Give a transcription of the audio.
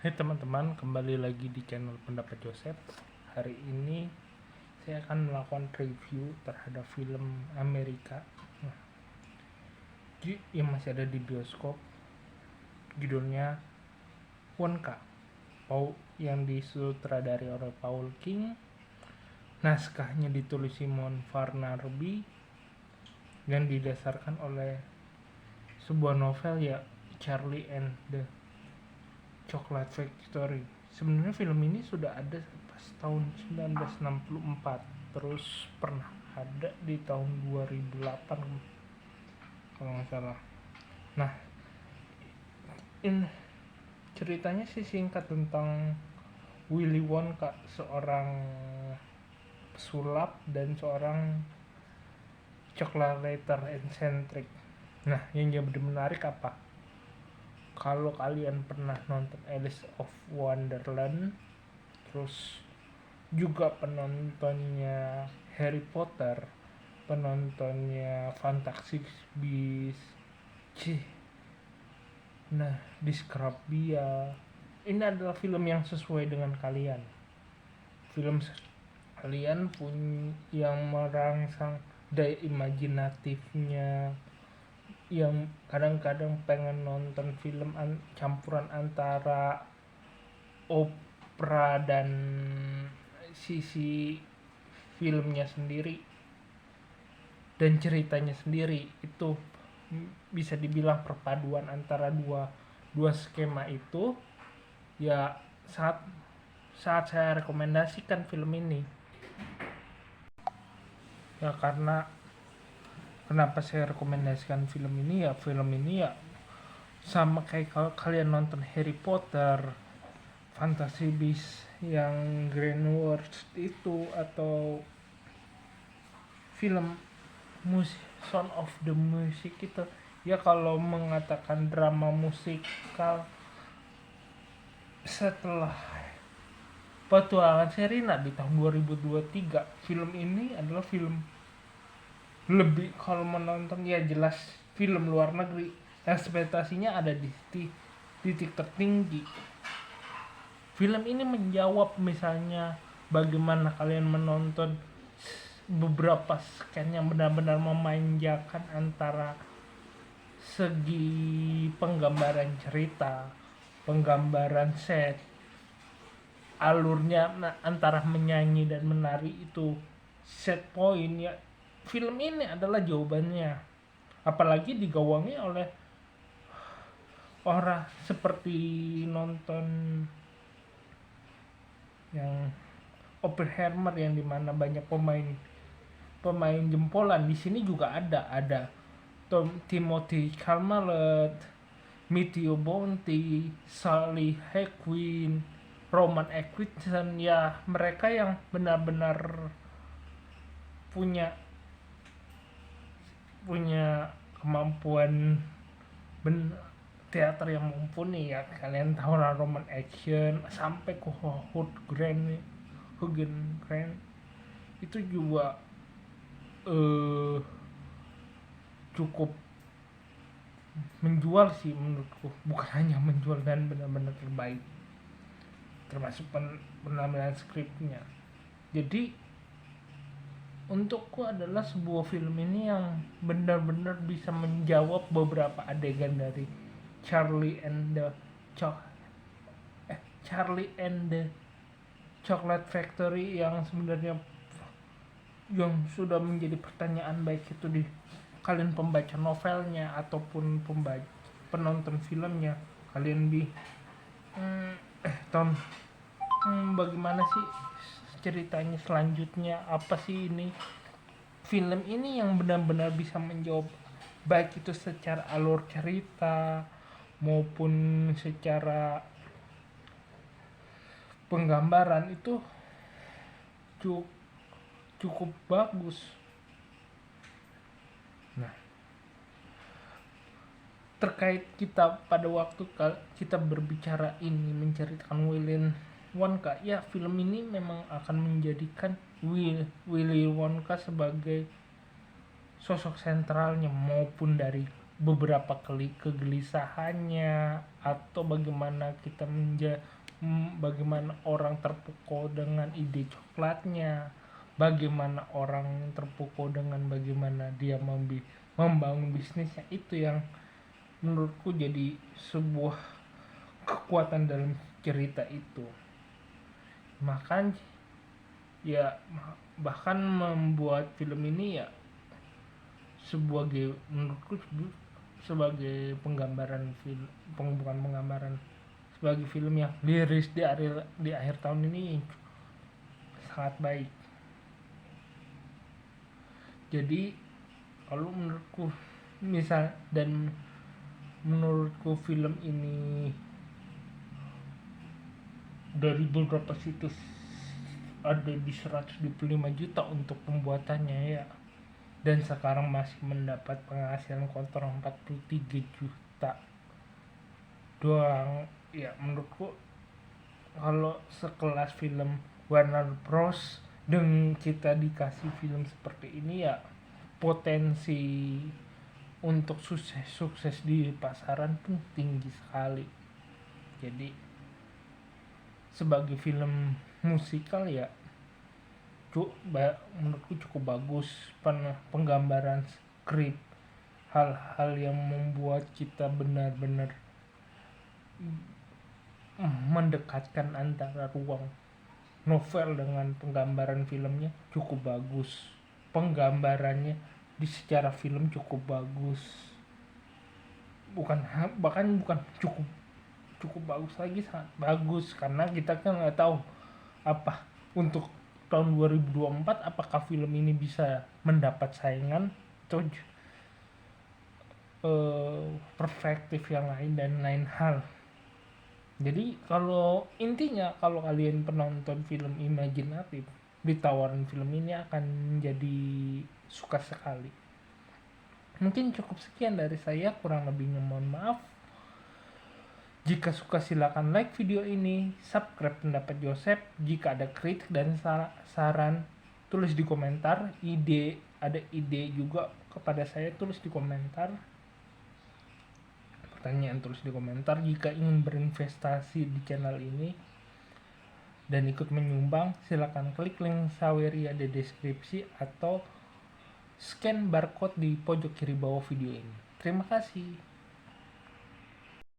Hai teman-teman, kembali lagi di channel Pendapat Joseph. Hari ini saya akan melakukan review terhadap film Amerika yang masih ada di bioskop. Judulnya Wonka, yang disutradari oleh Paul King. Naskahnya ditulis Simon Farnaby dan didasarkan oleh sebuah novel ya, Charlie and the Chocolate Factory. Sebenarnya film ini sudah ada pas tahun 1964, terus pernah ada di tahun 2008 kalau nggak salah. Nah, ceritanya sih singkat tentang Willy Wonka, seorang pesulap dan seorang chocolate eccentric. Nah, yang jadi menarik apa? Kalau kalian pernah nonton Alice of Wonderland, terus juga penontonnya Harry Potter, penontonnya Fantastic Beasts, nah Discrapia, ini adalah film yang sesuai dengan kalian. Film kalian pun yang merangsang daya imajinatifnya, yang kadang-kadang pengen nonton film campuran antara opera dan sisi filmnya sendiri dan ceritanya sendiri. Itu bisa dibilang perpaduan antara dua skema itu ya. Saat saya rekomendasikan film ini ya, karena kenapa saya rekomendasikan film ini ya, film ini ya sama kayak kalau kalian nonton Harry Potter, Fantasy Beasts yang Grand World itu, atau film Sound of the Music itu ya. Kalau mengatakan drama musikal setelah Petualangan Sherina di tahun 2023, film ini adalah film lebih, kalau menonton ya jelas film luar negeri, ekspektasinya ada di titik tertinggi. Film ini menjawab misalnya bagaimana kalian menonton beberapa scan yang benar-benar memanjakan antara segi penggambaran cerita, penggambaran set, alurnya antara menyanyi dan menari itu set point ya. Film ini adalah jawabannya, apalagi digawangi oleh orang seperti nonton yang Oppenheimer yang dimana banyak pemain jempolan. Di sini juga ada Timothy Chalamet, Matthew Bounty, Sally Hawkins, Roman Atkinson, ya mereka yang benar-benar punya kemampuan teater yang mumpuni ya. Kalian tahu lah, Roman Action sampai ke Hugh Grant itu juga cukup menjual sih menurutku. Bukan hanya menjual dan benar-benar terbaik, termasuk penampilan skripnya. Jadi untukku adalah sebuah film ini yang benar-benar bisa menjawab beberapa adegan dari Charlie and the Chocolate Factory yang sebenarnya yang sudah menjadi pertanyaan, baik itu di kalian pembaca novelnya ataupun penonton filmnya. Kalian bagaimana sih ceritanya selanjutnya, apa sih ini. Film ini yang benar-benar bisa menjawab, baik itu secara alur cerita maupun secara penggambaran itu cukup bagus. Nah, terkait kita pada waktu kita berbicara ini menceritakan Willy Wonka ya, film ini memang akan menjadikan Willy Wonka sebagai sosok sentralnya, maupun dari beberapa kegelisahannya, atau bagaimana kita bagaimana orang terpukau dengan ide coklatnya, bagaimana orang terpukau dengan bagaimana dia membangun bisnisnya. Itu yang menurutku jadi sebuah kekuatan dalam cerita itu. Makanya ya bahkan membuat film ini ya menurutku sebagai penggambaran film, bukan penggambaran, sebagai film yang liris di akhir tahun ini sangat baik. Jadi kalau menurutku film ini dari beberapa situs ada di 125 juta untuk pembuatannya ya, dan sekarang masih mendapat penghasilan kotor 43 juta doang ya. Menurutku kalau sekelas film Warner Bros dan kita dikasih film seperti ini ya, potensi untuk sukses di pasaran pun tinggi sekali. Jadi sebagai film musikal ya menurutku cukup bagus. Penggambaran skrip, hal-hal yang membuat kita benar-benar mendekatkan antara ruang novel dengan penggambaran filmnya cukup bagus. Penggambarannya secara film cukup bagus, bahkan bukan cukup bagus lagi, sangat bagus. Karena kita kan nggak tahu apa untuk tahun 2024 apakah film ini bisa mendapat saingan atau perspektif yang lain dan lain hal. Jadi kalau intinya, kalau kalian penonton film imajinatif, ditawarin film ini akan menjadi suka sekali. Mungkin cukup sekian dari saya, kurang lebihnya mohon maaf. Jika suka silakan like video ini, subscribe Pendapat Joseph. Jika ada kritik dan saran, tulis di komentar. Ada ide juga kepada saya, tulis di komentar. Pertanyaan tulis di komentar. Jika ingin berinvestasi di channel ini dan ikut menyumbang, silakan klik link Saweria di deskripsi atau scan barcode di pojok kiri bawah video ini. Terima kasih.